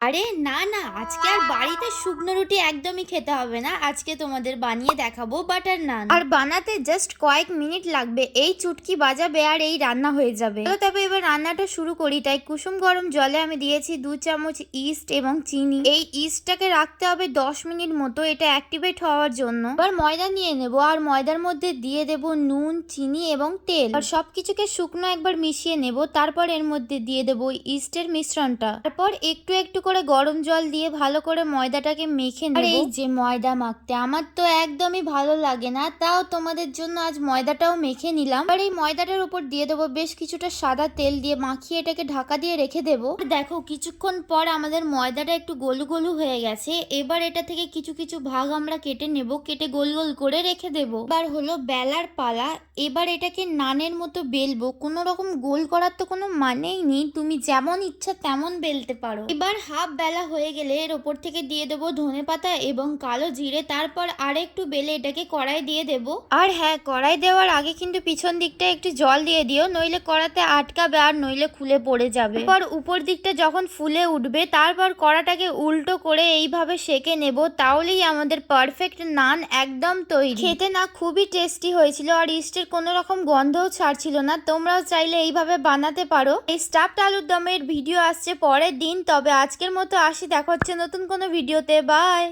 আরে না না, আজকে আর বাড়িতে শুকনো রুটি একদমই খেতে হবে না। আজকে তোমাদের বানিয়ে দেখাবো বাটার নান। আর বানাতে জাস্ট কয়েক মিনিট লাগবে, এই চুটকি বাজাবে আর এই রান্না হয়ে যাবে। তো তবে এবার রান্নাটা শুরু করি। তাই কুসুম গরম জলে আমি দিয়েছি 2 চামচ ইস্ট এবং চিনি। এই ইস্টটাকে রাখতে হবে 10 মিনিট মতো, এটা অ্যাক্টিভেট হওয়ার জন্য। এবার ময়দা নিয়ে নেব আর ময়দার মধ্যে দিয়ে দেব নুন, চিনি এবং তেল। আর সবকিছুকে শুকনো একবার মিশিয়ে নেব। তারপর এর মধ্যে দিয়ে দেব ইস্টের মিশ্রণটা। তারপর একটু একটু করে গরম জল দিয়ে ভালো করে ময়দাটাকে মেখে নেব। আর এই যে ময়দা মাখতে আমার তো একদমই ভালো লাগে না, তাও তোমাদের জন্য আজ ময়দাটাও মেখে নিলাম। আর এই ময়দাটার উপর দিয়ে দেবো বেশ কিছুটা সাদা তেল, দিয়ে মাখিয়ে এটাকে ঢাকা দিয়ে রেখে দেবো। দেখো কিছুক্ষণ পর আমাদের ময়দাটা একটু গোলু গোলু হয়ে গেছে। এবার এটা থেকে কিছু কিছু ভাগ আমরা কেটে নেব, কেটে গোল গোল করে রেখে দেবো। এবার হলো বেলার পালা। এবার এটাকে নানের মতো বেলবো, কোনো রকম গোল করার তো কোনো মানেই নেই, তুমি যেমন ইচ্ছা তেমন বেলতে পারো। এবার হাফ বেলা হয়ে গেলে এর ওপর থেকে দিয়ে দেবো ধনেপাতা এবং কালো জিরে। তারপর আরেকটু বেলে এটাকে কড়াই দিয়ে দেবো। আর হ্যাঁ, কড়াই দেওয়ার আগে কিন্তু পিছন দিকটা একটু জল দিয়ে দিও, নইলে কড়াতে আটকাবে আর নইলে খুলে পড়ে যাবে। এরপর উপর দিকটা যখন ফুলে উঠবে তারপর কড়াটাকে উল্টো করে এইভাবে সেঁকে নেব, তাহলেই আমাদের পারফেক্ট নান একদম তৈরি। খেতে না খুবই টেস্টি হয়েছিল আর ইস্টের কোনো রকম গন্ধও ছাড়ছিল না। তোমরাও চাইলে এইভাবে বানাতে পারো। এই স্টাফড আলুর দমের ভিডিও আসছে পরের দিন। তবে আজকের মতো আসি, দেখা হচ্ছে নতুন কোনো ভিডিওতে। বাই।